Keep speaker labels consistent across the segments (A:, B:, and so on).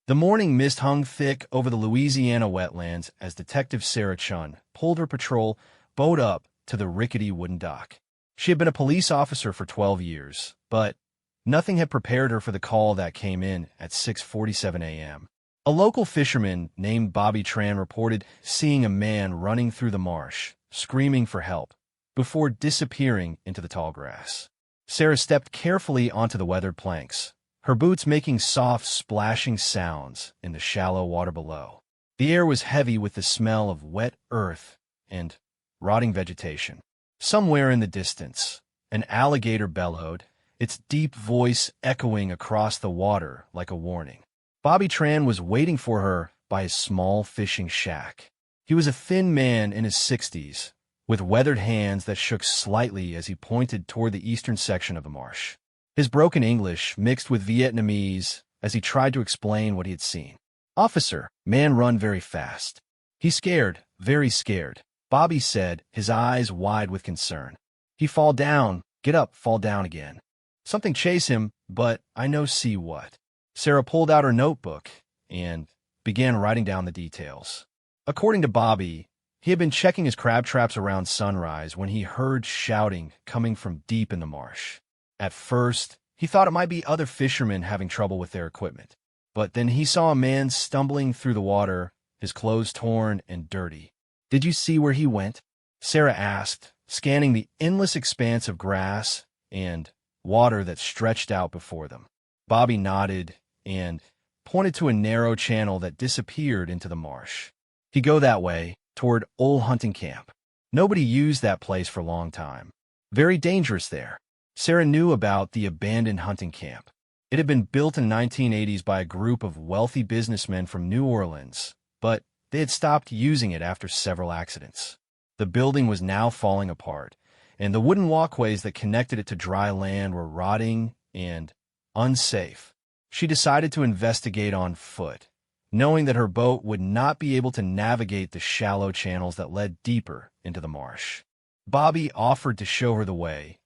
A: The morning mist hung thick over the Louisiana wetlands as Detective Sarah Chun pulled her patrol boat up to the rickety wooden dock. She had been a police officer for 12 years, but nothing had prepared her for the call that came in at 6:47 a.m. A local fisherman named Bobby Tran reported seeing a man running through the marsh, screaming for help, before disappearing into the tall grass. Sarah stepped carefully onto the weathered planks, her boots making soft, splashing sounds in the shallow water below. The air was heavy with the smell of wet earth and rotting vegetation. Somewhere in the distance, an alligator bellowed, its deep voice echoing across the water like a warning. Bobby Tran was waiting for her by his small fishing shack. He was a thin man in his 60s, with weathered hands that shook slightly as he pointed toward the eastern section of the marsh. His broken English mixed with Vietnamese as he tried to explain what he had seen. "Officer, man run very fast. He's scared, very scared," Bobby said, his eyes wide with concern. "He fall down, get up, fall down again. Something chase him, but I no see what." Sarah pulled out her notebook and began writing down the details. According to Bobby, he had been checking his crab traps around sunrise when he heard shouting coming from deep in the marsh. At first, he thought it might be other fishermen having trouble with their equipment. But then he saw a man stumbling through the water, his clothes torn and dirty. "Did you see where he went?" Sarah asked, scanning the endless expanse of grass and water that stretched out before them. Bobby nodded and pointed to a narrow channel that disappeared into the marsh. "He go that way, toward Old Hunting Camp. Nobody used that place for a long time. Very dangerous there." Sarah knew about the abandoned hunting camp. It had been built in the 1980s by a group of wealthy businessmen from New Orleans, but they had stopped using it after several accidents. The building was now falling apart, and the wooden walkways that connected it to dry land were rotting and unsafe. She decided to investigate on foot, knowing that her boat would not be able to navigate the shallow channels that led deeper into the marsh. Bobby offered to show her the way,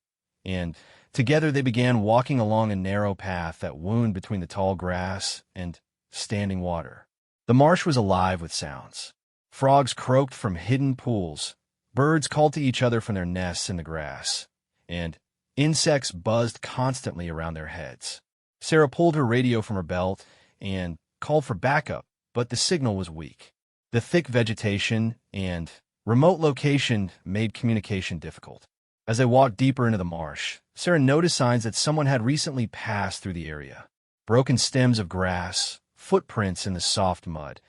A: and together they began walking along a narrow path that wound between the tall grass and standing water. The marsh was alive with sounds. Frogs croaked from hidden pools, birds called to each other from their nests in the grass, and insects buzzed constantly around their heads. Sarah pulled her radio from her belt and called for backup, but the signal was weak. The thick vegetation and remote location made communication difficult. As they walked deeper into the marsh, Sarah noticed signs that someone had recently passed through the area. Broken stems of grass, footprints in the soft mud,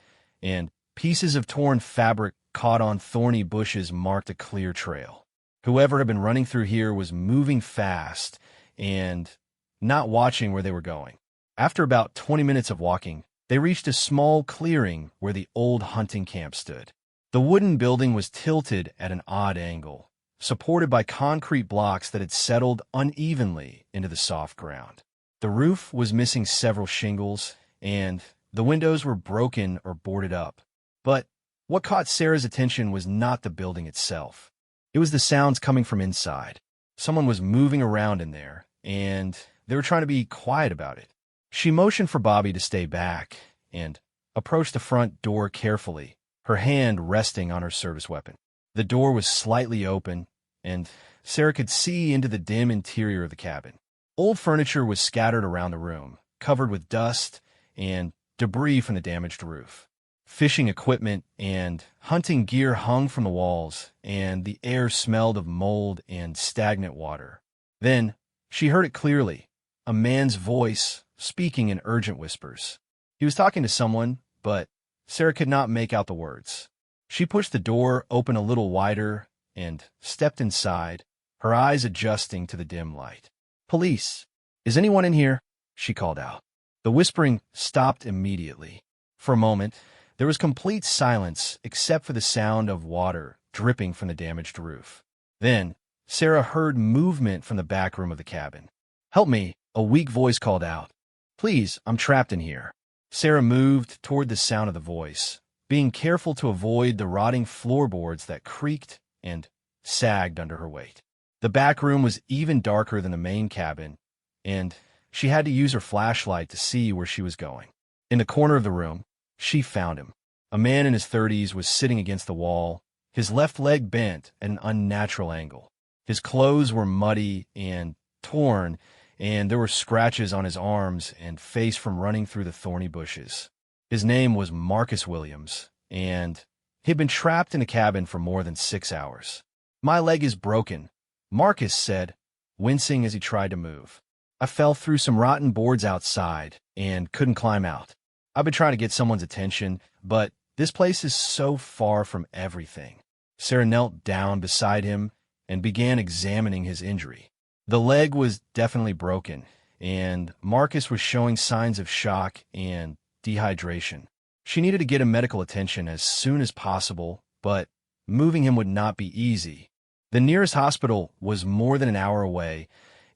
A: and pieces of torn fabric caught on thorny bushes marked a clear trail. Whoever had been running through here was moving fast and not watching where they were going. After about 20 minutes of walking, they reached a small clearing where the old hunting camp stood. The wooden building was tilted at an odd angle, supported by concrete blocks that had settled unevenly into the soft ground. The roof was missing several shingles, and the windows were broken or boarded up. But what caught Sarah's attention was not the building itself. It was the sounds coming from inside. Someone was moving around in there, and they were trying to be quiet about it. She motioned for Bobby to stay back and approached the front door carefully, her hand resting on her service weapon. The door was slightly open, and Sarah could see into the dim interior of the cabin. Old furniture was scattered around the room, covered with dust and debris from the damaged roof. Fishing equipment and hunting gear hung from the walls, and the air smelled of mold and stagnant water. Then she heard it clearly, a man's voice speaking in urgent whispers. He was talking to someone, but Sarah could not make out the words. She pushed the door open a little wider and stepped inside, her eyes adjusting to the dim light. "Police! Is anyone in here?" she called out. The whispering stopped immediately. For a moment, there was complete silence except for the sound of water dripping from the damaged roof. Then, Sarah heard movement from the back room of the cabin. "Help me," a weak voice called out. "Please, I'm trapped in here." Sarah moved toward the sound of the voice, being careful to avoid the rotting floorboards that creaked and sagged under her weight. The back room was even darker than the main cabin, and she had to use her flashlight to see where she was going. In the corner of the room, she found him. A man in his 30s was sitting against the wall, his left leg bent at an unnatural angle. His clothes were muddy and torn, and there were scratches on his arms and face from running through the thorny bushes. His name was Marcus Williams, and he had been trapped in a cabin for more than 6 hours. "My leg is broken," Marcus said, wincing as he tried to move. "I fell through some rotten boards outside and couldn't climb out. I've been trying to get someone's attention, but this place is so far from everything." Sarah knelt down beside him and began examining his injury. The leg was definitely broken, and Marcus was showing signs of shock and dehydration. She needed to get him medical attention as soon as possible, but moving him would not be easy. The nearest hospital was more than an hour away,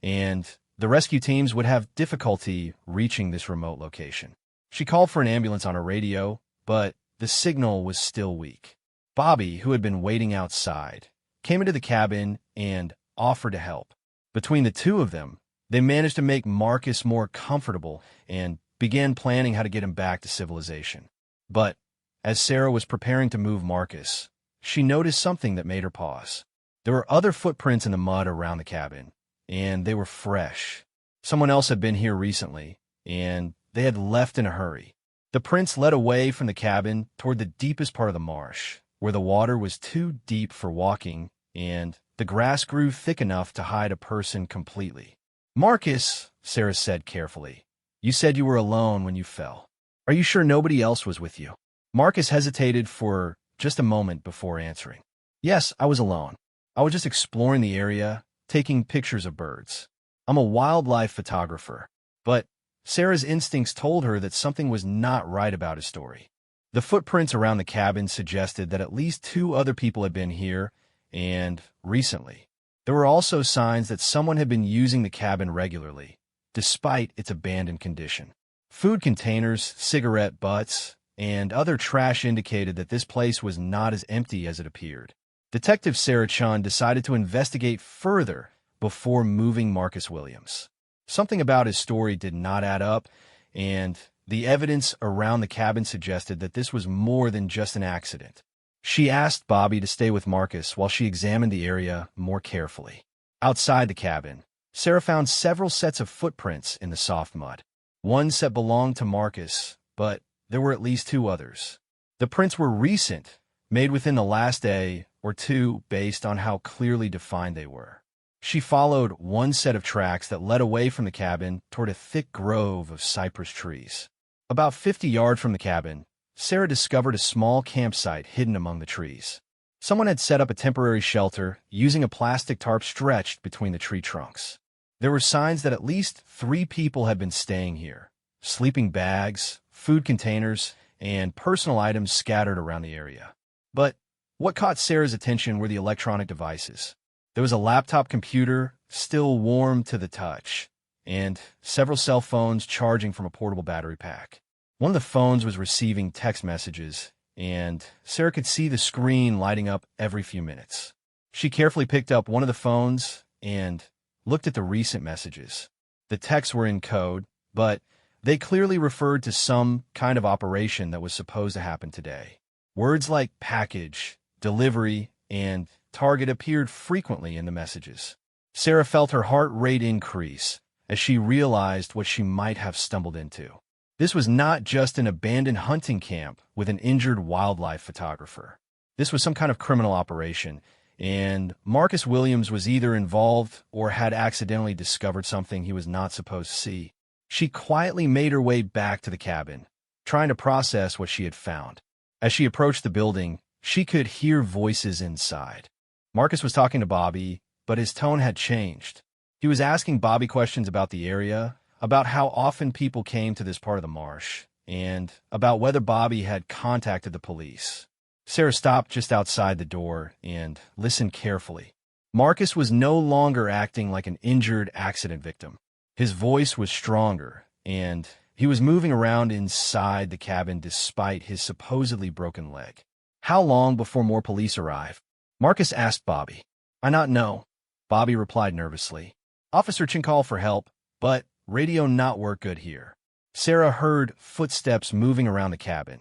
A: and the rescue teams would have difficulty reaching this remote location. She called for an ambulance on her radio, but the signal was still weak. Bobby, who had been waiting outside, came into the cabin and offered to help. Between the two of them, they managed to make Marcus more comfortable and began planning how to get him back to civilization. But as Sarah was preparing to move Marcus, she noticed something that made her pause. There were other footprints in the mud around the cabin, and they were fresh. Someone else had been here recently, and they had left in a hurry. The prints led away from the cabin toward the deepest part of the marsh, where the water was too deep for walking, and the grass grew thick enough to hide a person completely. "Marcus," Sarah said carefully, "you said you were alone when you fell. Are you sure nobody else was with you?" Marcus hesitated for just a moment before answering. "Yes, I was alone. I was just exploring the area, taking pictures of birds. I'm a wildlife photographer." But Sarah's instincts told her that something was not right about his story. The footprints around the cabin suggested that at least 2 other people had been here, and recently. There were also signs that someone had been using the cabin regularly, despite its abandoned condition. Food containers, cigarette butts, and other trash indicated that this place was not as empty as it appeared. Detective Sarah Chun decided to investigate further before moving Marcus Williams. Something about his story did not add up, and the evidence around the cabin suggested that this was more than just an accident. She asked Bobby to stay with Marcus while she examined the area more carefully. Outside the cabin, Sarah found several sets of footprints in the soft mud. One set belonged to Marcus, but there were at least 2 others. The prints were recent, made within the last day or 2 based on how clearly defined they were. She followed one set of tracks that led away from the cabin toward a thick grove of cypress trees. About 50 yards from the cabin, Sarah discovered a small campsite hidden among the trees. Someone had set up a temporary shelter using a plastic tarp stretched between the tree trunks. There were signs that at least 3 people had been staying here. Sleeping bags, food containers, and personal items scattered around the area. But what caught Sarah's attention were the electronic devices. There was a laptop computer, still warm to the touch, and several cell phones charging from a portable battery pack. One of the phones was receiving text messages, and Sarah could see the screen lighting up every few minutes. She carefully picked up one of the phones and looked at the recent messages. The texts were in code, but they clearly referred to some kind of operation that was supposed to happen today. Words like package, delivery, and target appeared frequently in the messages. Sarah felt her heart rate increase as she realized what she might have stumbled into. This was not just an abandoned hunting camp with an injured wildlife photographer. This was some kind of criminal operation, and Marcus Williams was either involved or had accidentally discovered something he was not supposed to see. She quietly made her way back to the cabin, trying to process what she had found. As she approached the building, she could hear voices inside. Marcus was talking to Bobby, but his tone had changed. He was asking Bobby questions about the area, about how often people came to this part of the marsh, and about whether Bobby had contacted the police. Sarah stopped just outside the door and listened carefully. Marcus was no longer acting like an injured accident victim. His voice was stronger, and he was moving around inside the cabin despite his supposedly broken leg. "How long before more police arrive?" Marcus asked Bobby. "I not know," Bobby replied nervously. "Officer Chin call for help, but radio not work good here." Sarah heard footsteps moving around the cabin,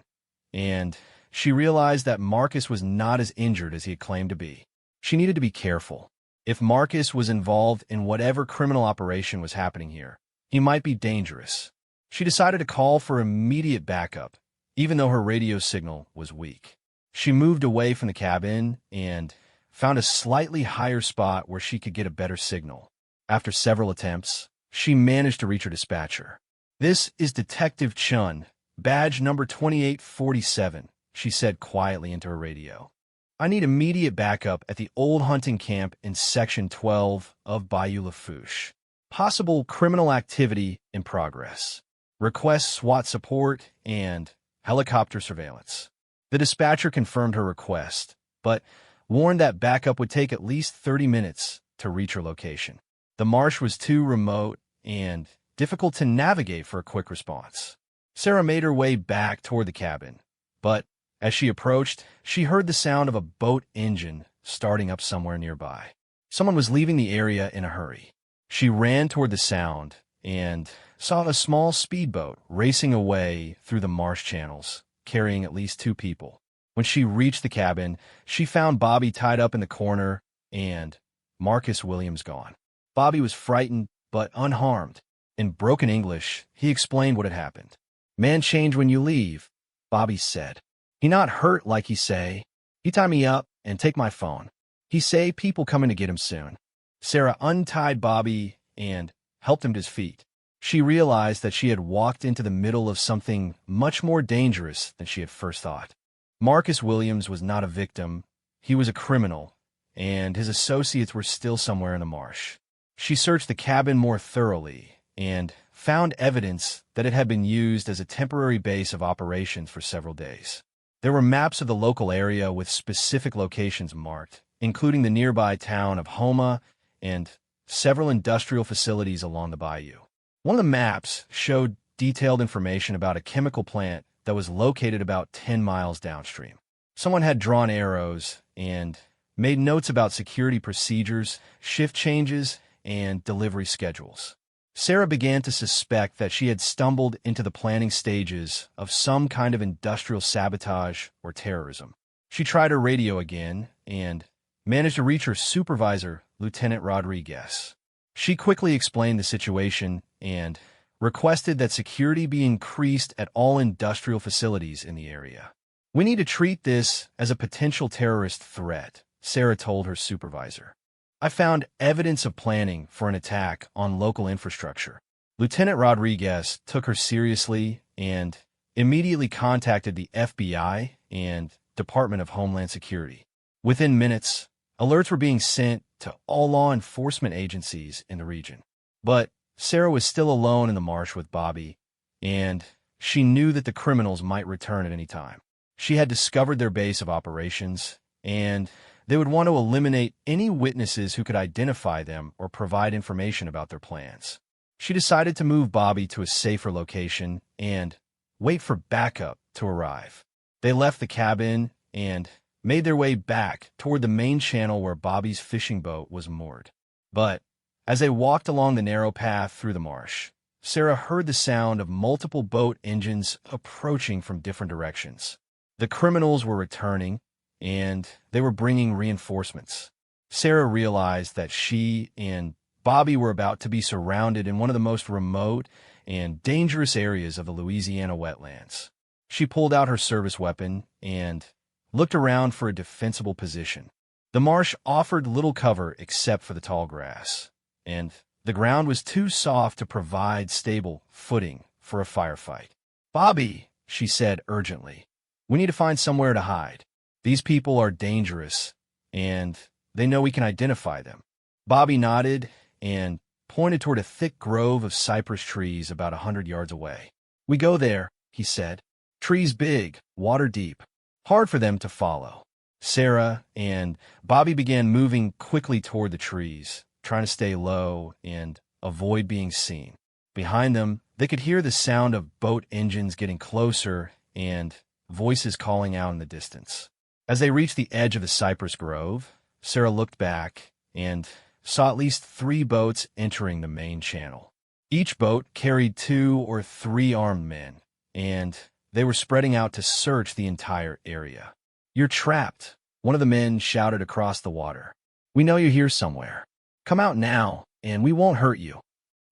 A: and she realized that Marcus was not as injured as he had claimed to be. She needed to be careful. If Marcus was involved in whatever criminal operation was happening here, he might be dangerous. She decided to call for immediate backup, even though her radio signal was weak. She moved away from the cabin and found a slightly higher spot where she could get a better signal. After several attempts, she managed to reach her dispatcher. "This is Detective Chun, badge number 2847, she said quietly into her radio. "I need immediate backup at the old hunting camp in Section 12 of Bayou Lafourche. Possible criminal activity in progress. Request SWAT support and helicopter surveillance." The dispatcher confirmed her request, but warned that backup would take at least 30 minutes to reach her location. The marsh was too remote and difficult to navigate for a quick response. Sarah made her way back toward the cabin, but as she approached, she heard the sound of a boat engine starting up somewhere nearby. Someone was leaving the area in a hurry. She ran toward the sound and saw a small speedboat racing away through the marsh channels, carrying at least 2 people. When she reached the cabin, she found Bobby tied up in the corner and Marcus Williams gone. Bobby was frightened but unharmed. In broken English, he explained what had happened. "Man change when you leave," Bobby said. "He not hurt like he say. He tie me up and take my phone. He say people coming to get him soon." Sarah untied Bobby and helped him to his feet. She realized that she had walked into the middle of something much more dangerous than she had first thought. Marcus Williams was not a victim. He was a criminal, and his associates were still somewhere in the marsh. She searched the cabin more thoroughly and found evidence that it had been used as a temporary base of operations for several days. There were maps of the local area with specific locations marked, including the nearby town of Homa and several industrial facilities along the bayou. One of the maps showed detailed information about a chemical plant that was located about 10 miles downstream. Someone had drawn arrows and made notes about security procedures, shift changes, and delivery schedules. Sarah began to suspect that she had stumbled into the planning stages of some kind of industrial sabotage or terrorism. She tried her radio again and managed to reach her supervisor, Lieutenant Rodriguez. She quickly explained the situation and requested that security be increased at all industrial facilities in the area. "We need to treat this as a potential terrorist threat," Sarah told her supervisor. "I found evidence of planning for an attack on local infrastructure." Lieutenant Rodriguez took her seriously and immediately contacted the FBI and Department of Homeland Security. Within minutes, alerts were being sent to all law enforcement agencies in the region. But Sarah was still alone in the marsh with Bobby, and she knew that the criminals might return at any time. She had discovered their base of operations, and they would want to eliminate any witnesses who could identify them or provide information about their plans. She decided to move Bobby to a safer location and wait for backup to arrive. They left the cabin and made their way back toward the main channel where Bobby's fishing boat was moored. But as they walked along the narrow path through the marsh, Sarah heard the sound of multiple boat engines approaching from different directions. The criminals were returning, and they were bringing reinforcements. Sarah realized that she and Bobby were about to be surrounded in one of the most remote and dangerous areas of the Louisiana wetlands. She pulled out her service weapon and looked around for a defensible position. The marsh offered little cover except for the tall grass, and the ground was too soft to provide stable footing for a firefight. "Bobby," she said urgently, "we need to find somewhere to hide. These people are dangerous, and they know we can identify them." Bobby nodded and pointed toward a thick grove of cypress trees about 100 yards away. "We go there," he said. "Trees big, water deep. Hard for them to follow." Sarah and Bobby began moving quickly toward the trees, trying to stay low and avoid being seen. Behind them, they could hear the sound of boat engines getting closer and voices calling out in the distance. As they reached the edge of the cypress grove, Sarah looked back and saw at least 3 boats entering the main channel. Each boat carried 2 or 3 armed men, and they were spreading out to search the entire area. "You're trapped," one of the men shouted across the water. "We know you're here somewhere. Come out now, and we won't hurt you."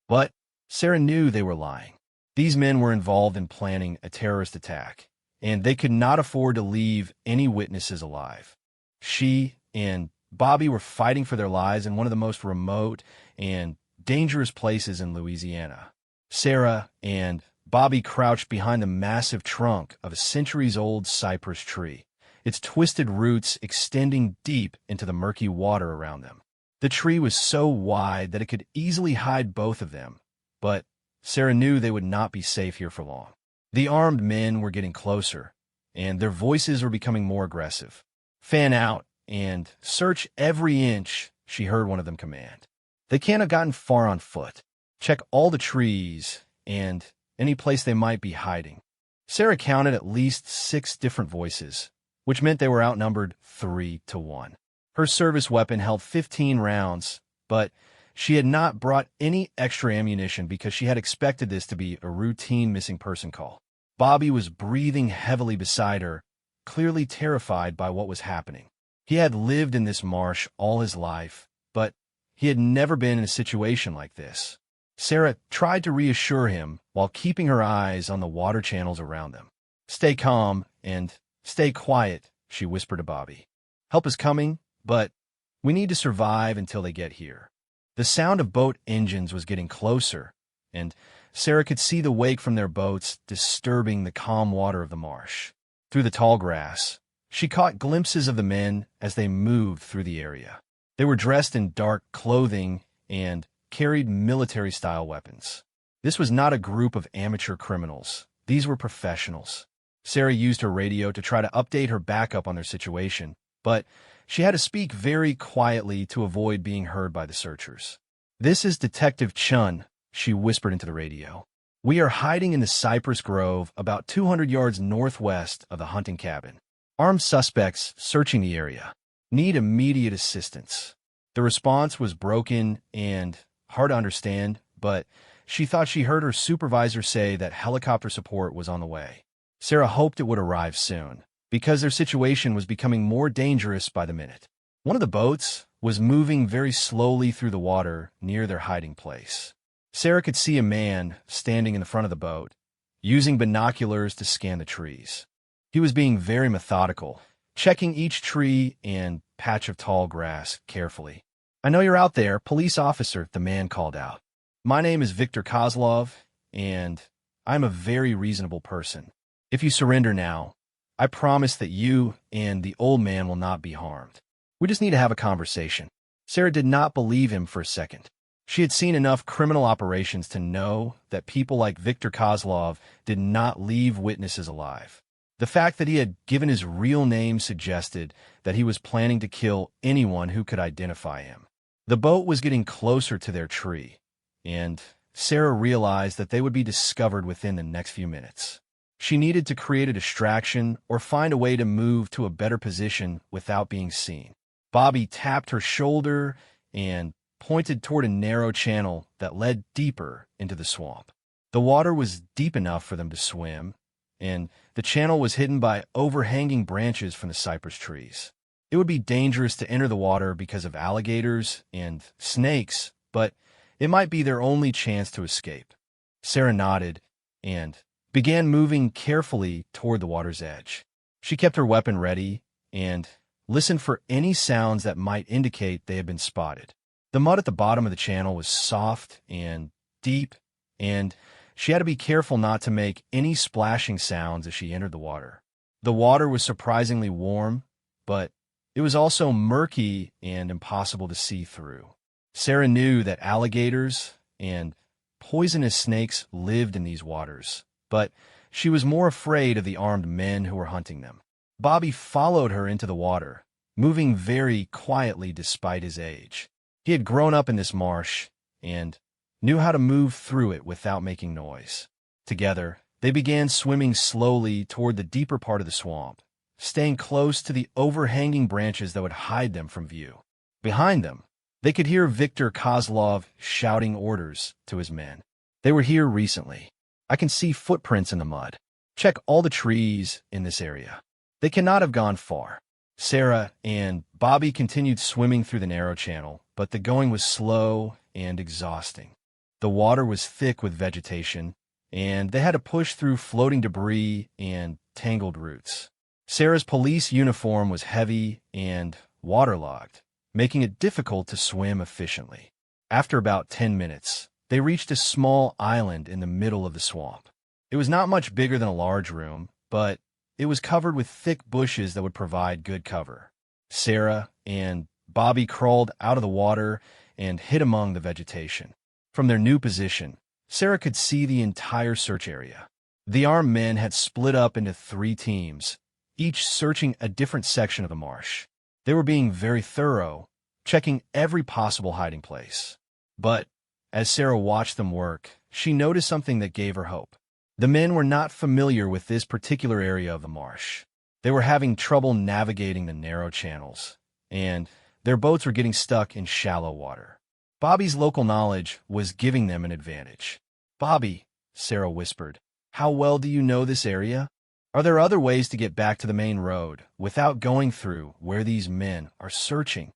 A: But Sarah knew they were lying. These men were involved in planning a terrorist attack, and they could not afford to leave any witnesses alive. She and Bobby were fighting for their lives in one of the most remote and dangerous places in Louisiana. Sarah and Bobby crouched behind the massive trunk of a centuries-old cypress tree, its twisted roots extending deep into the murky water around them. The tree was so wide that it could easily hide both of them, but Sarah knew they would not be safe here for long. The armed men were getting closer, and their voices were becoming more aggressive. "Fan out and search every inch," she heard one of them command. "They can't have gotten far on foot. Check all the trees and any place they might be hiding." Sarah counted at least 6 different voices, which meant they were outnumbered 3-1. Her service weapon held 15 rounds, but she had not brought any extra ammunition because she had expected this to be a routine missing person call. Bobby was breathing heavily beside her, clearly terrified by what was happening. He had lived in this marsh all his life, but he had never been in a situation like this. Sarah tried to reassure him while keeping her eyes on the water channels around them. "Stay calm and stay quiet," she whispered to Bobby. "Help is coming, but we need to survive until they get here." The sound of boat engines was getting closer, and Sarah could see the wake from their boats disturbing the calm water of the marsh. Through the tall grass, she caught glimpses of the men as they moved through the area. They were dressed in dark clothing and carried military-style weapons. This was not a group of amateur criminals. These were professionals. Sarah used her radio to try to update her backup on their situation, but she had to speak very quietly to avoid being heard by the searchers. "This is Detective Chun," she whispered into the radio. "We are hiding in the cypress grove about 200 yards northwest of the hunting cabin. Armed suspects searching the area. Need immediate assistance." The response was broken and hard to understand, but she thought she heard her supervisor say that helicopter support was on the way. Sarah hoped it would arrive soon, because their situation was becoming more dangerous by the minute. One of the boats was moving very slowly through the water near their hiding place. Sarah could see a man standing in the front of the boat, using binoculars to scan the trees. He was being very methodical, checking each tree and patch of tall grass carefully. "I know you're out there, police officer," the man called out. "My name is Victor Kozlov, and I'm a very reasonable person. If you surrender now, I promise that you and the old man will not be harmed. We just need to have a conversation." Sarah did not believe him for a second. She had seen enough criminal operations to know that people like Victor Kozlov did not leave witnesses alive. The fact that he had given his real name suggested that he was planning to kill anyone who could identify him. The boat was getting closer to their tree, and Sarah realized that they would be discovered within the next few minutes. She needed to create a distraction or find a way to move to a better position without being seen. Bobby tapped her shoulder and pointed toward a narrow channel that led deeper into the swamp. The water was deep enough for them to swim, and the channel was hidden by overhanging branches from the cypress trees. It would be dangerous to enter the water because of alligators and snakes, but it might be their only chance to escape. Sarah nodded and began moving carefully toward the water's edge. She kept her weapon ready and listened for any sounds that might indicate they had been spotted. The mud at the bottom of the channel was soft and deep, and she had to be careful not to make any splashing sounds as she entered the water. The water was surprisingly warm, but it was also murky and impossible to see through. Sarah knew that alligators and poisonous snakes lived in these waters, but she was more afraid of the armed men who were hunting them. Bobby followed her into the water, moving very quietly despite his age. He had grown up in this marsh and knew how to move through it without making noise. Together, they began swimming slowly toward the deeper part of the swamp, staying close to the overhanging branches that would hide them from view. Behind them, they could hear Victor Kozlov shouting orders to his men. They were here recently. I can see footprints in the mud. Check all the trees in this area. They cannot have gone far. Sarah and Bobby continued swimming through the narrow channel, but the going was slow and exhausting. The water was thick with vegetation, and they had to push through floating debris and tangled roots. Sarah's police uniform was heavy and waterlogged, making it difficult to swim efficiently. After about 10 minutes, they reached a small island in the middle of the swamp. It was not much bigger than a large room, but it was covered with thick bushes that would provide good cover. Sarah and Bobby crawled out of the water and hid among the vegetation. From their new position, Sarah could see the entire search area. The armed men had split up into 3 teams, each searching a different section of the marsh. They were being very thorough, checking every possible hiding place. But as Sarah watched them work, she noticed something that gave her hope. The men were not familiar with this particular area of the marsh. They were having trouble navigating the narrow channels, and their boats were getting stuck in shallow water. Bobby's local knowledge was giving them an advantage. "Bobby," Sarah whispered, "how well do you know this area? Are there other ways to get back to the main road without going through where these men are searching?"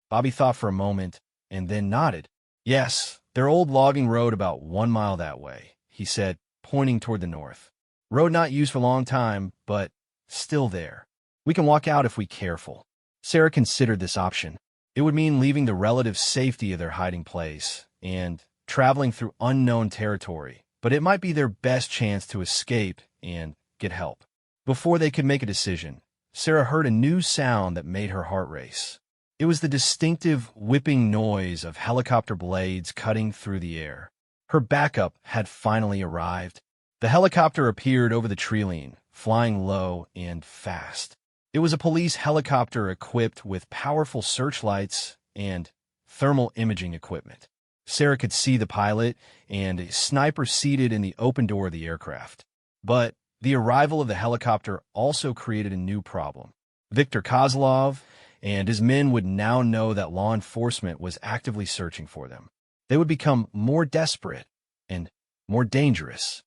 A: Bobby thought for a moment and then nodded. "Yes, their old logging road about 1 mile that way," he said, pointing toward the north. "Road not used for a long time, but still there. We can walk out if we're careful." Sarah considered this option. It would mean leaving the relative safety of their hiding place and traveling through unknown territory, but it might be their best chance to escape and get help. Before they could make a decision, Sarah heard a new sound that made her heart race. It was the distinctive whipping noise of helicopter blades cutting through the air. Her backup had finally arrived. The helicopter appeared over the tree-line, flying low and fast. It was a police helicopter equipped with powerful searchlights and thermal imaging equipment. Sarah could see the pilot and a sniper seated in the open door of the aircraft. But the arrival of the helicopter also created a new problem. Viktor Kozlov and his men would now know that law enforcement was actively searching for them. They would become more desperate and more dangerous.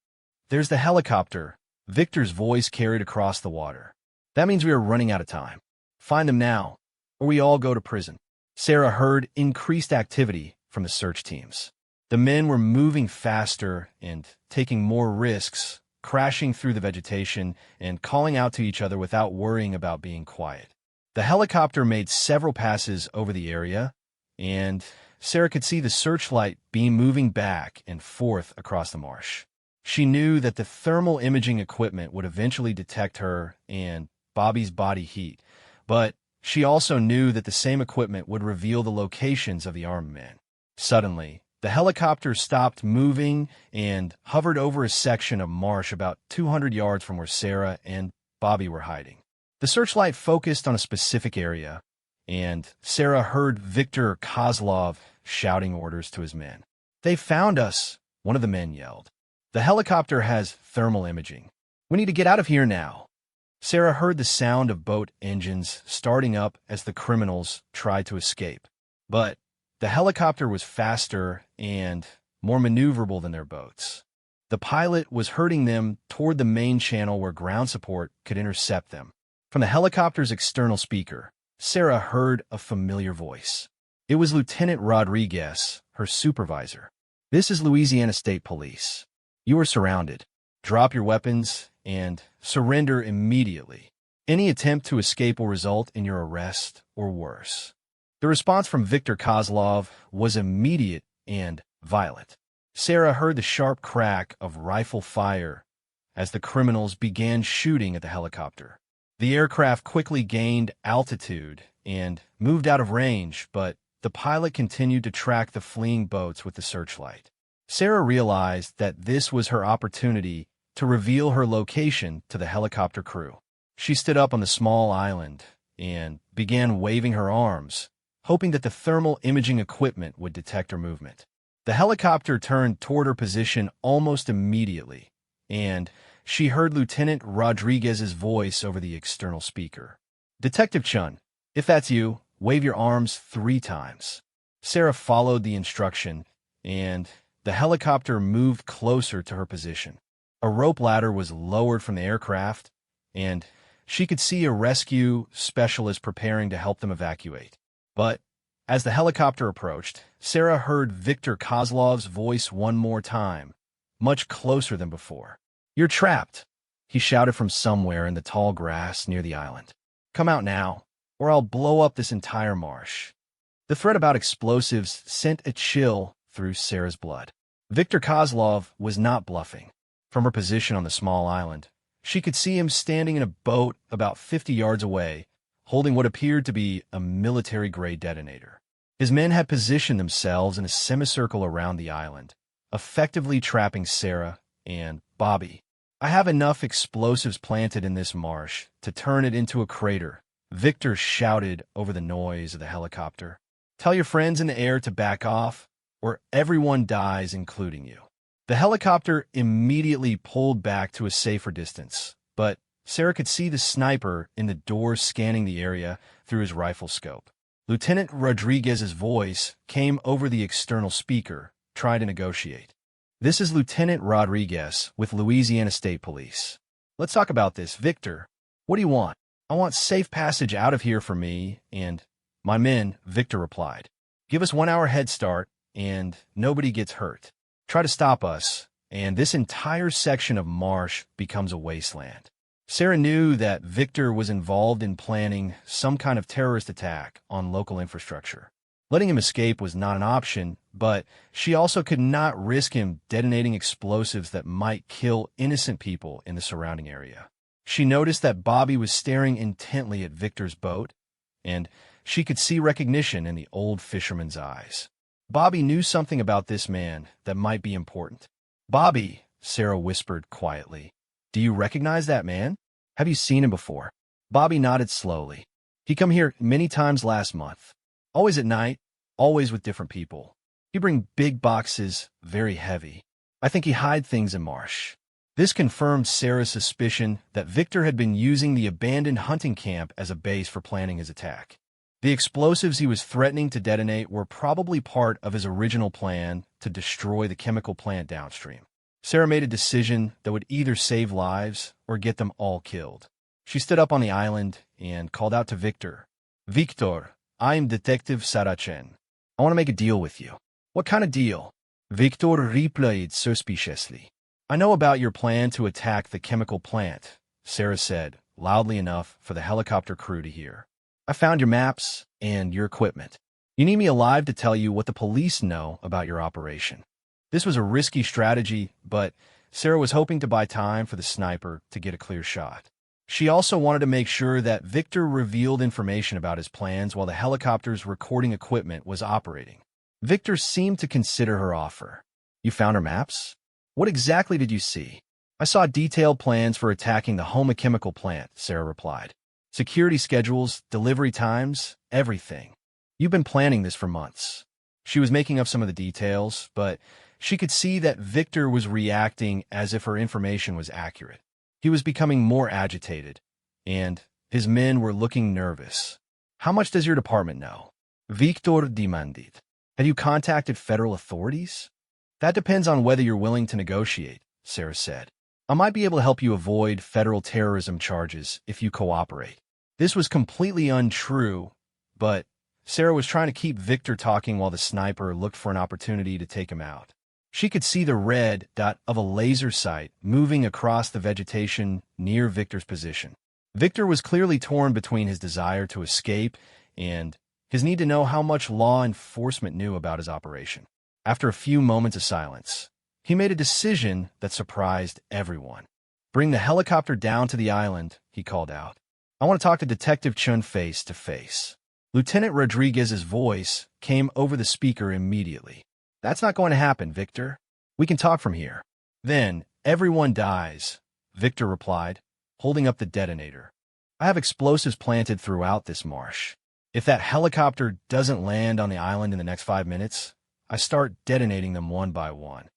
A: "There's the helicopter," Victor's voice carried across the water. "That means we are running out of time. Find them now, or we all go to prison." Sarah heard increased activity from the search teams. The men were moving faster and taking more risks, crashing through the vegetation and calling out to each other without worrying about being quiet. The helicopter made several passes over the area, and Sarah could see the searchlight beam moving back and forth across the marsh. She knew that the thermal imaging equipment would eventually detect her and Bobby's body heat, but she also knew that the same equipment would reveal the locations of the armed men. Suddenly, the helicopter stopped moving and hovered over a section of marsh about 200 yards from where Sarah and Bobby were hiding. The searchlight focused on a specific area, and Sarah heard Viktor Kozlov shouting orders to his men. "They found us," one of the men yelled. "The helicopter has thermal imaging. We need to get out of here now." Sarah heard the sound of boat engines starting up as the criminals tried to escape. But the helicopter was faster and more maneuverable than their boats. The pilot was herding them toward the main channel where ground support could intercept them. From the helicopter's external speaker, Sarah heard a familiar voice. It was Lieutenant Rodriguez, her supervisor. "This is Louisiana State Police. You are surrounded. Drop your weapons and surrender immediately. Any attempt to escape will result in your arrest or worse." The response from Viktor Kozlov was immediate and violent. Sarah heard the sharp crack of rifle fire as the criminals began shooting at the helicopter. The aircraft quickly gained altitude and moved out of range, but the pilot continued to track the fleeing boats with the searchlight. Sarah realized that this was her opportunity to reveal her location to the helicopter crew. She stood up on the small island and began waving her arms, hoping that the thermal imaging equipment would detect her movement. The helicopter turned toward her position almost immediately, and she heard Lieutenant Rodriguez's voice over the external speaker. "Detective Chun, if that's you, wave your arms 3 times." Sarah followed the instruction, and The helicopter moved closer to her position. A rope ladder was lowered from the aircraft, and she could see a rescue specialist preparing to help them evacuate. But as the helicopter approached, Sarah heard Viktor Kozlov's voice one more time, much closer than before. "You're trapped," he shouted from somewhere in the tall grass near the island. "Come out now, or I'll blow up this entire marsh." The threat about explosives sent a chill through Sarah's blood. Viktor Kozlov was not bluffing. From her position on the small island, she could see him standing in a boat about 50 yards away, holding what appeared to be a military-grade detonator. His men had positioned themselves in a semicircle around the island, effectively trapping Sarah and Bobby. "I have enough explosives planted in this marsh to turn it into a crater," Viktor shouted over the noise of the helicopter. "Tell your friends in the air to back off, or everyone dies, including you." The helicopter immediately pulled back to a safer distance, but Sarah could see the sniper in the door scanning the area through his rifle scope. Lieutenant Rodriguez's voice came over the external speaker, trying to negotiate. "This is Lieutenant Rodriguez with Louisiana State Police. Let's talk about this. Viktor, what do you want?" "I want safe passage out of here for me and my men," Viktor replied. "Give us 1 hour head start, and nobody gets hurt. Try to stop us, and this entire section of marsh becomes a wasteland." Sarah knew that Viktor was involved in planning some kind of terrorist attack on local infrastructure. Letting him escape was not an option, but she also could not risk him detonating explosives that might kill innocent people in the surrounding area. She noticed that Bobby was staring intently at Viktor's boat, and she could see recognition in the old fisherman's eyes. Bobby knew something about this man that might be important. "Bobby," Sarah whispered quietly, "do you recognize that man? Have you seen him before?" Bobby nodded slowly. "He come here many times last month. Always at night, always with different people. He bring big boxes, very heavy. I think he hide things in Marsh." This confirmed Sarah's suspicion that Viktor had been using the abandoned hunting camp as a base for planning his attack. The explosives he was threatening to detonate were probably part of his original plan to destroy the chemical plant downstream. Sarah made a decision that would either save lives or get them all killed. She stood up on the island and called out to Viktor. "Viktor, I'm Detective Saracen. I want to make a deal with you." "What kind of deal?" Viktor replied suspiciously. "I know about your plan to attack the chemical plant," Sarah said, loudly enough for the helicopter crew to hear. "I found your maps and your equipment. You need me alive to tell you what the police know about your operation." This was a risky strategy, but Sarah was hoping to buy time for the sniper to get a clear shot. She also wanted to make sure that Viktor revealed information about his plans while the helicopter's recording equipment was operating. Viktor seemed to consider her offer. "You found her maps? What exactly did you see?" "I saw detailed plans for attacking the Homa chemical plant," Sarah replied. "Security schedules, delivery times, everything. You've been planning this for months." She was making up some of the details, but she could see that Viktor was reacting as if her information was accurate. He was becoming more agitated, and his men were looking nervous. "How much does your department know?" Viktor demanded. "Have you contacted federal authorities?" "That depends on whether you're willing to negotiate," Sarah said. "I might be able to help you avoid federal terrorism charges if you cooperate." This was completely untrue, but Sarah was trying to keep Viktor talking while the sniper looked for an opportunity to take him out. She could see the red dot of a laser sight moving across the vegetation near Viktor's position. Viktor was clearly torn between his desire to escape and his need to know how much law enforcement knew about his operation. After a few moments of silence, he made a decision that surprised everyone. "Bring the helicopter down to the island," he called out. "I want to talk to Detective Chun face to face." Lieutenant Rodriguez's voice came over the speaker immediately. "That's not going to happen, Viktor. We can talk from here." "Then everyone dies," Viktor replied, holding up the detonator. "I have explosives planted throughout this marsh. If that helicopter doesn't land on the island in the next 5 minutes, I start detonating them one by one."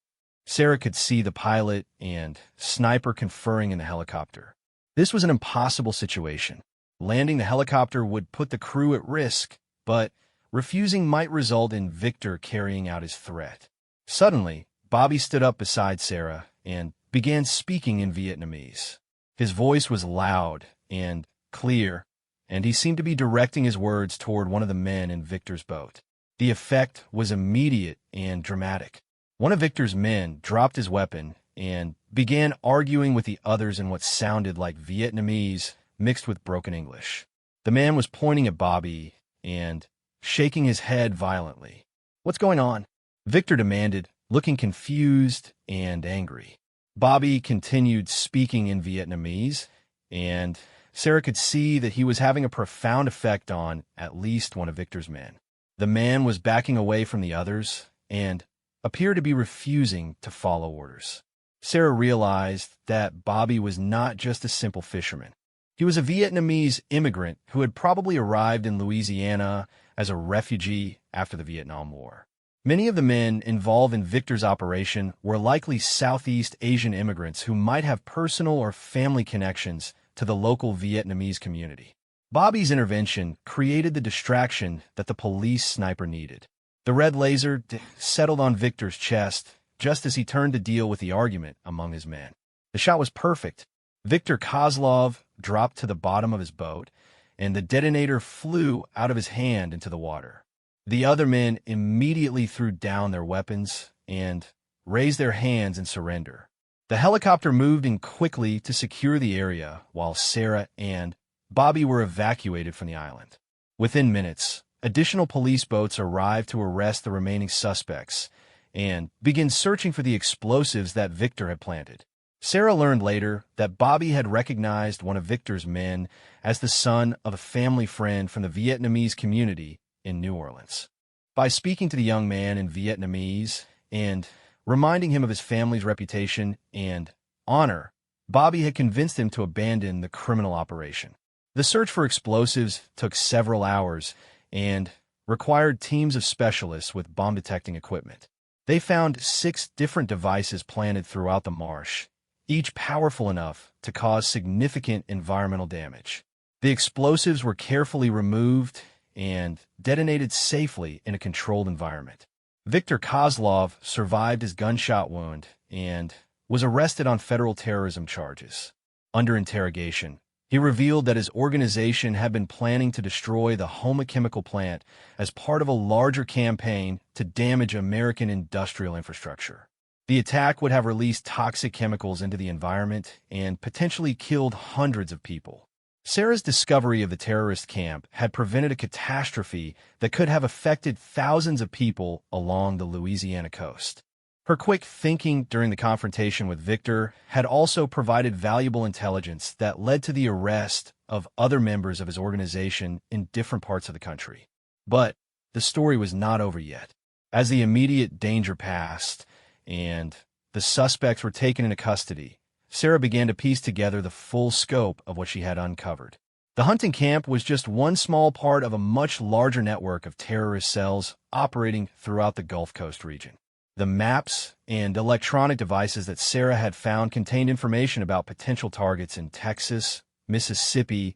A: Sarah could see the pilot and sniper conferring in the helicopter. This was an impossible situation. Landing the helicopter would put the crew at risk, but refusing might result in Viktor carrying out his threat. Suddenly, Bobby stood up beside Sarah and began speaking in Vietnamese. His voice was loud and clear, and he seemed to be directing his words toward one of the men in Victor's boat. The effect was immediate and dramatic. One of Victor's men dropped his weapon and began arguing with the others in what sounded like Vietnamese mixed with broken English. The man was pointing at Bobby and shaking his head violently. "What's going on?" Victor demanded, looking confused and angry. Bobby continued speaking in Vietnamese, and Sarah could see that he was having a profound effect on at least one of Victor's men. The man was backing away from the others and appeared to be refusing to follow orders. Sarah realized that Bobby was not just a simple fisherman. He was a Vietnamese immigrant who had probably arrived in Louisiana as a refugee after the Vietnam War. Many of the men involved in Victor's operation were likely Southeast Asian immigrants who might have personal or family connections to the local Vietnamese community. Bobby's intervention created the distraction that the police sniper needed. The red laser settled on Victor's chest just as he turned to deal with the argument among his men. The shot was perfect. Viktor Kozlov dropped to the bottom of his boat, and the detonator flew out of his hand into the water. The other men immediately threw down their weapons and raised their hands in surrender. The helicopter moved in quickly to secure the area while Sarah and Bobby were evacuated from the island. Within minutes, additional police boats arrived to arrest the remaining suspects and begin searching for the explosives that Victor had planted. Sarah learned later that Bobby had recognized one of Victor's men as the son of a family friend from the Vietnamese community in New Orleans. By speaking to the young man in Vietnamese and reminding him of his family's reputation and honor, Bobby had convinced him to abandon the criminal operation. The search for explosives took several hours and required teams of specialists with bomb-detecting equipment. They found 6 different devices planted throughout the marsh, each powerful enough to cause significant environmental damage. The explosives were carefully removed and detonated safely in a controlled environment. Viktor Kozlov survived his gunshot wound and was arrested on federal terrorism charges. Under interrogation, he revealed that his organization had been planning to destroy the Homa chemical plant as part of a larger campaign to damage American industrial infrastructure. The attack would have released toxic chemicals into the environment and potentially killed hundreds of people. Sarah's discovery of the terrorist camp had prevented a catastrophe that could have affected thousands of people along the Louisiana coast. Her quick thinking during the confrontation with Victor had also provided valuable intelligence that led to the arrest of other members of his organization in different parts of the country. But the story was not over yet. As the immediate danger passed and the suspects were taken into custody, Sarah began to piece together the full scope of what she had uncovered. The hunting camp was just one small part of a much larger network of terrorist cells operating throughout the Gulf Coast region. The maps and electronic devices that Sarah had found contained information about potential targets in Texas, Mississippi,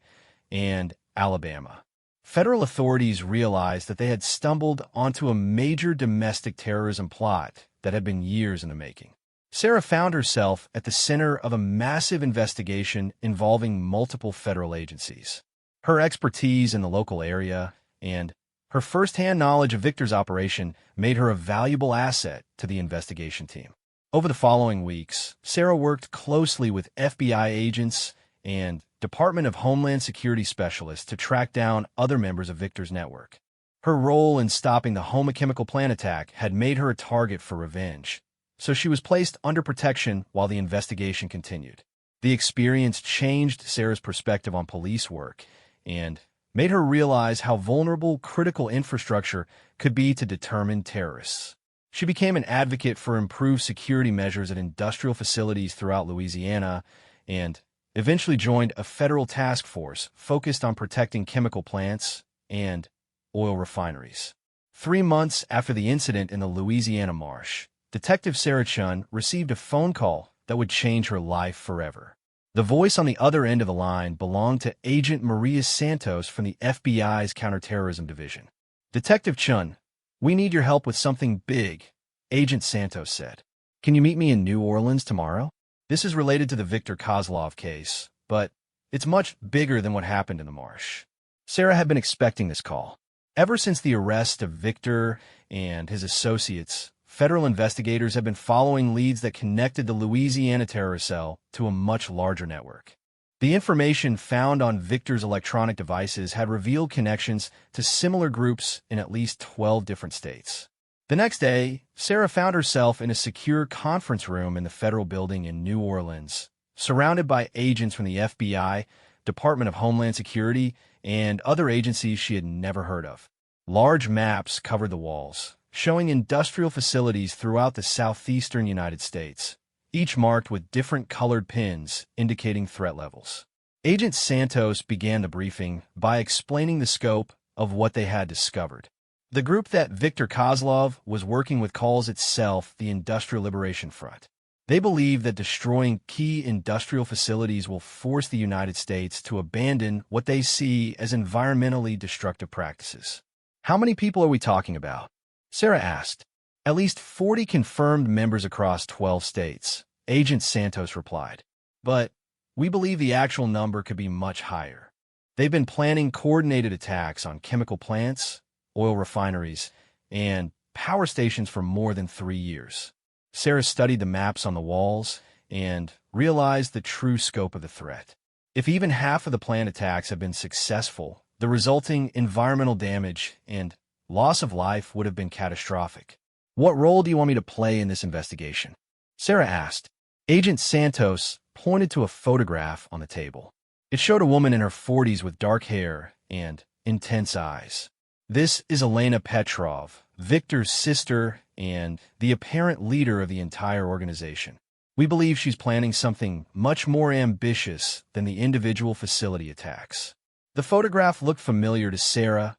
A: and Alabama. Federal authorities realized that they had stumbled onto a major domestic terrorism plot that had been years in the making. Sarah found herself at the center of a massive investigation involving multiple federal agencies. Her expertise in the local area and her first-hand knowledge of Victor's operation made her a valuable asset to the investigation team. Over the following weeks, Sarah worked closely with FBI agents and Department of Homeland Security specialists to track down other members of Victor's network. Her role in stopping the Homa chemical plant attack had made her a target for revenge, so she was placed under protection while the investigation continued. The experience changed Sarah's perspective on police work and made her realize how vulnerable critical infrastructure could be to determine terrorists. She became an advocate for improved security measures at industrial facilities throughout Louisiana and eventually joined a federal task force focused on protecting chemical plants and oil refineries. 3 months after the incident in the Louisiana marsh, Detective Sarah Chun received a phone call that would change her life forever. The voice on the other end of the line belonged to Agent Maria Santos from the FBI's Counterterrorism Division. "Detective Chun, we need your help with something big," Agent Santos said. Can you meet me in New Orleans tomorrow? This is related to the Viktor Kozlov case, but it's much bigger than what happened in the Marsh. Sarah had been expecting this call. Ever since the arrest of Viktor and his associates, federal investigators have been following leads that connected the Louisiana terror cell to a much larger network. The information found on Viktor's electronic devices had revealed connections to similar groups in at least 12 different states. The next day, Sarah found herself in a secure conference room in the federal building in New Orleans, surrounded by agents from the FBI, Department of Homeland Security, and other agencies she had never heard of. Large maps covered the walls, showing industrial facilities throughout the southeastern United States, each marked with different colored pins indicating threat levels. Agent Santos began the briefing by explaining the scope of what they had discovered. The group that Viktor Kozlov was working with calls itself the Industrial Liberation Front. They believe that destroying key industrial facilities will force the United States to abandon what they see as environmentally destructive practices. How many people are we talking about? Sarah asked. At least 40 confirmed members across 12 states, Agent Santos replied. But we believe the actual number could be much higher. They've been planning coordinated attacks on chemical plants, oil refineries, and power stations for more than 3 years. Sarah studied the maps on the walls and realized the true scope of the threat. If even half of the planned attacks had been successful, the resulting environmental damage and loss of life would have been catastrophic. What role do you want me to play in this investigation? Sarah asked. Agent Santos pointed to a photograph on the table. It showed a woman in her 40s with dark hair and intense eyes. This is Elena Petrov, Viktor's sister and the apparent leader of the entire organization. We believe she's planning something much more ambitious than the individual facility attacks. The photograph looked familiar to Sarah,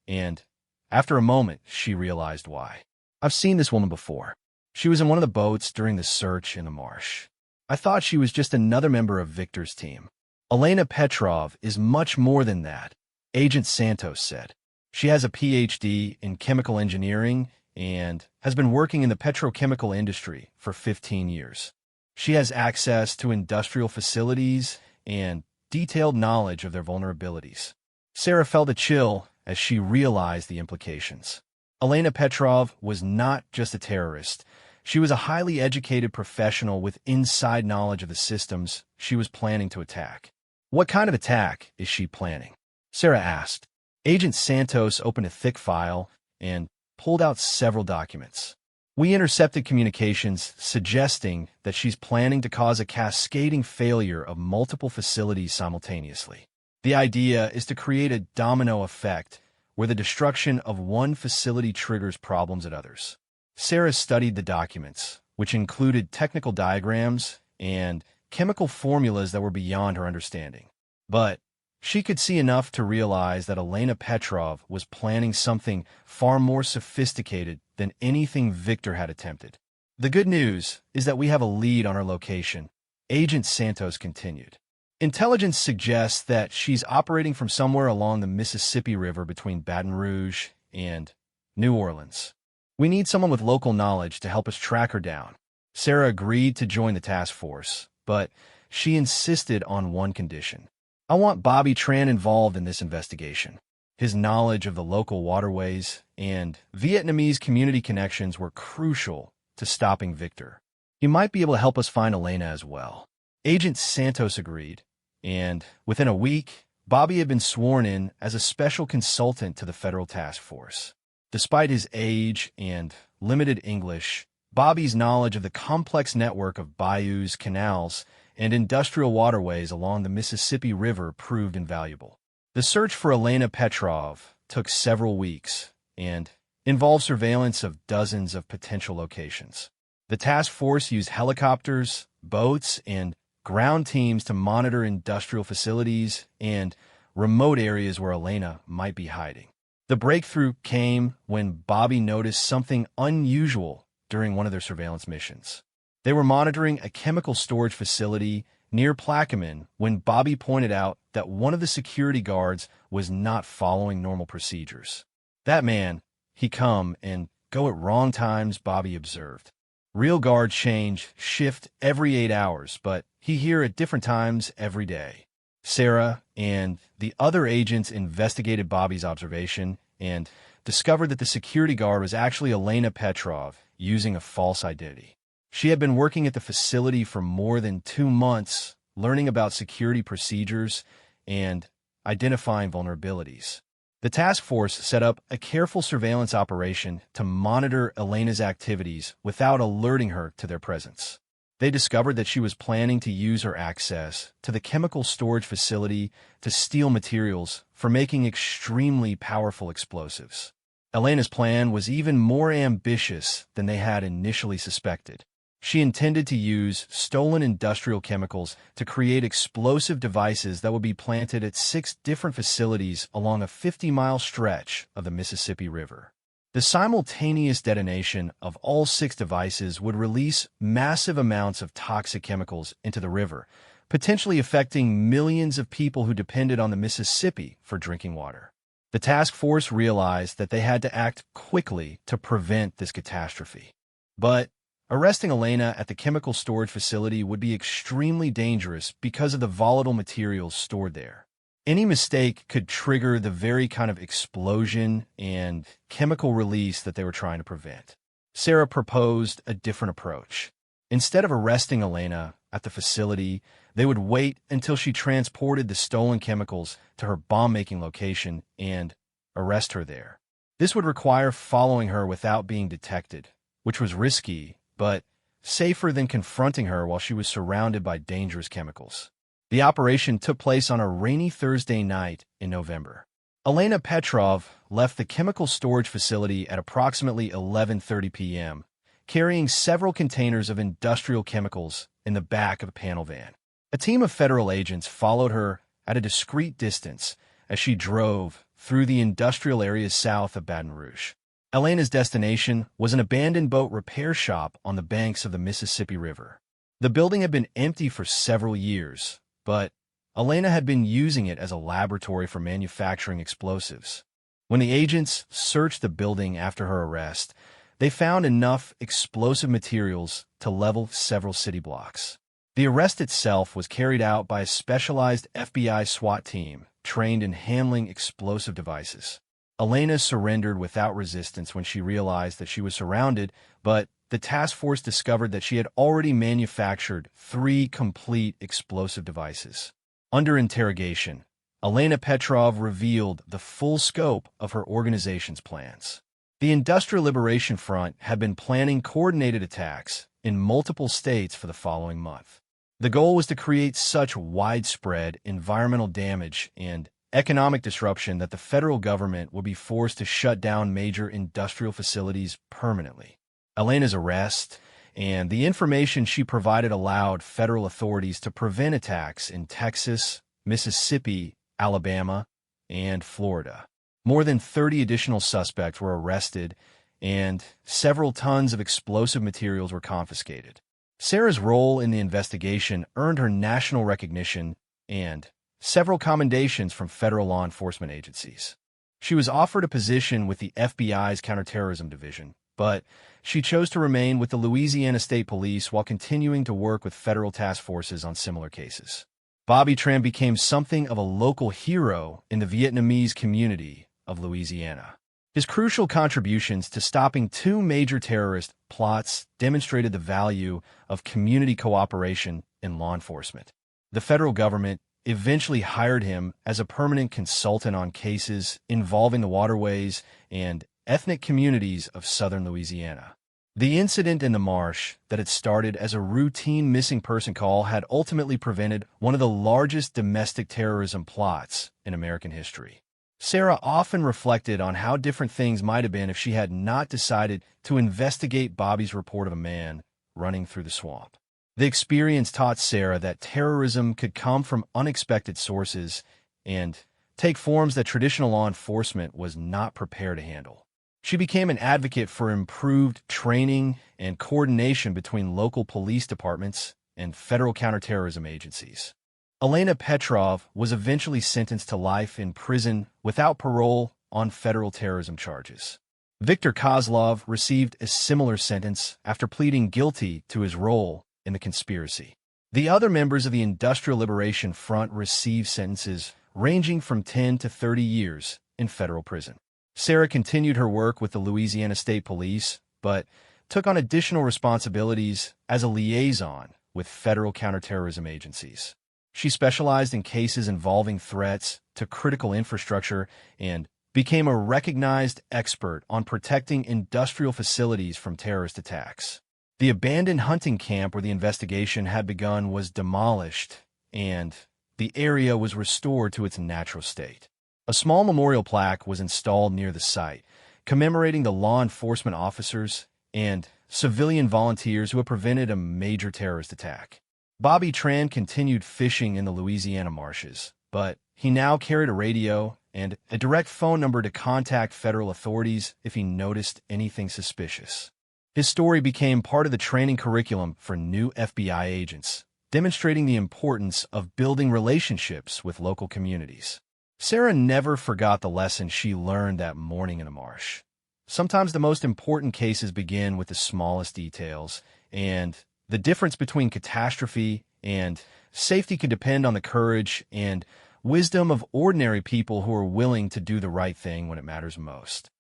A: and after a moment, she realized why. I've seen this woman before. She was in one of the boats during the search in the Marsh. I thought she was just another member of Viktor's team. Elena Petrov is much more than that, Agent Santos said. She has a PhD in chemical engineering and has been working in the petrochemical industry for 15 years. She has access to industrial facilities and detailed knowledge of their vulnerabilities. Sarah felt a chill as she realized the implications. Elena Petrov was not just a terrorist. She was a highly educated professional with inside knowledge of the systems she was planning to attack. What kind of attack is she planning? Sarah asked. Agent Santos opened a thick file and pulled out several documents. We intercepted communications suggesting that she's planning to cause a cascading failure of multiple facilities simultaneously. The idea is to create a domino effect where the destruction of one facility triggers problems at others. Sarah studied the documents, which included technical diagrams and chemical formulas that were beyond her understanding. But she could see enough to realize that Elena Petrov was planning something far more sophisticated than anything Viktor had attempted. The good news is that we have a lead on her location, Agent Santos continued. Intelligence suggests that she's operating from somewhere along the Mississippi River between Baton Rouge and New Orleans. We need someone with local knowledge to help us track her down. Sarah agreed to join the task force, but she insisted on one condition. I want Bobby Tran involved in this investigation. His knowledge of the local waterways and Vietnamese community connections were crucial to stopping Viktor. He might be able to help us find Elena as well. Agent Santos agreed, and within a week, Bobby had been sworn in as a special consultant to the federal task force. Despite his age and limited English, Bobby's knowledge of the complex network of bayous, canals, and industrial waterways along the Mississippi River proved invaluable. The search for Elena Petrov took several weeks and involved surveillance of dozens of potential locations. The task force used helicopters, boats, and ground teams to monitor industrial facilities and remote areas where Elena might be hiding. The breakthrough came when Bobby noticed something unusual during one of their surveillance missions. They were monitoring a chemical storage facility near Plaquemine when Bobby pointed out that one of the security guards was not following normal procedures. That man, he come and go at wrong times, Bobby observed. Real guard change shift every 8 hours, but he here at different times every day. Sarah and the other agents investigated Bobby's observation and discovered that the security guard was actually Elena Petrov using a false identity. She had been working at the facility for more than 2 months, learning about security procedures and identifying vulnerabilities. The task force set up a careful surveillance operation to monitor Elena's activities without alerting her to their presence. They discovered that she was planning to use her access to the chemical storage facility to steal materials for making extremely powerful explosives. Elena's plan was even more ambitious than they had initially suspected. She intended to use stolen industrial chemicals to create explosive devices that would be planted at 6 different facilities along a 50-mile stretch of the Mississippi River. The simultaneous detonation of all 6 devices would release massive amounts of toxic chemicals into the river, potentially affecting millions of people who depended on the Mississippi for drinking water. The task force realized that they had to act quickly to prevent this catastrophe. But arresting Elena at the chemical storage facility would be extremely dangerous because of the volatile materials stored there. Any mistake could trigger the very kind of explosion and chemical release that they were trying to prevent. Sarah proposed a different approach. Instead of arresting Elena at the facility, they would wait until she transported the stolen chemicals to her bomb-making location and arrest her there. This would require following her without being detected, which was risky, but safer than confronting her while she was surrounded by dangerous chemicals. The operation took place on a rainy Thursday night in November. Elena Petrov left the chemical storage facility at approximately 11:30 p.m., carrying several containers of industrial chemicals in the back of a panel van. A team of federal agents followed her at a discreet distance as she drove through the industrial areas south of Baton Rouge. Elena's destination was an abandoned boat repair shop on the banks of the Mississippi River. The building had been empty for several years, but Elena had been using it as a laboratory for manufacturing explosives. When the agents searched the building after her arrest, they found enough explosive materials to level several city blocks. The arrest itself was carried out by a specialized FBI SWAT team trained in handling explosive devices. Elena surrendered without resistance when she realized that she was surrounded, but the task force discovered that she had already manufactured 3 complete explosive devices. Under interrogation, Elena Petrov revealed the full scope of her organization's plans. The Industrial Liberation Front had been planning coordinated attacks in multiple states for the following month. The goal was to create such widespread environmental damage and economic disruption that the federal government would be forced to shut down major industrial facilities permanently. Elena's arrest and the information she provided allowed federal authorities to prevent attacks in Texas, Mississippi, Alabama, and Florida. More than 30 additional suspects were arrested, and several tons of explosive materials were confiscated. Sarah's role in the investigation earned her national recognition and several commendations from federal law enforcement agencies. She was offered a position with the FBI's Counterterrorism Division, but she chose to remain with the Louisiana State Police while continuing to work with federal task forces on similar cases. Bobby Tran became something of a local hero in the Vietnamese community of Louisiana. His crucial contributions to stopping 2 major terrorist plots demonstrated the value of community cooperation in law enforcement. The federal government eventually hired him as a permanent consultant on cases involving the waterways and ethnic communities of southern Louisiana. The incident in the Marsh that had started as a routine missing person call had ultimately prevented one of the largest domestic terrorism plots in American history. Sarah often reflected on how different things might have been if she had not decided to investigate Bobby's report of a man running through the swamp. The experience taught Sarah that terrorism could come from unexpected sources and take forms that traditional law enforcement was not prepared to handle. She became an advocate for improved training and coordination between local police departments and federal counterterrorism agencies. Elena Petrov was eventually sentenced to life in prison without parole on federal terrorism charges. Viktor Kozlov received a similar sentence after pleading guilty to his role in the conspiracy. The other members of the Industrial Liberation Front received sentences ranging from 10 to 30 years in federal prison. Sarah continued her work with the Louisiana State Police, but took on additional responsibilities as a liaison with federal counterterrorism agencies. She specialized in cases involving threats to critical infrastructure and became a recognized expert on protecting industrial facilities from terrorist attacks. The abandoned hunting camp where the investigation had begun was demolished, and the area was restored to its natural state. A small memorial plaque was installed near the site, commemorating the law enforcement officers and civilian volunteers who had prevented a major terrorist attack. Bobby Tran continued fishing in the Louisiana marshes, but he now carried a radio and a direct phone number to contact federal authorities if he noticed anything suspicious. His story became part of the training curriculum for new FBI agents, demonstrating the importance of building relationships with local communities. Sarah never forgot the lesson she learned that morning in a marsh. Sometimes the most important cases begin with the smallest details, and the difference between catastrophe and safety can depend on the courage and wisdom of ordinary people who are willing to do the right thing when it matters most.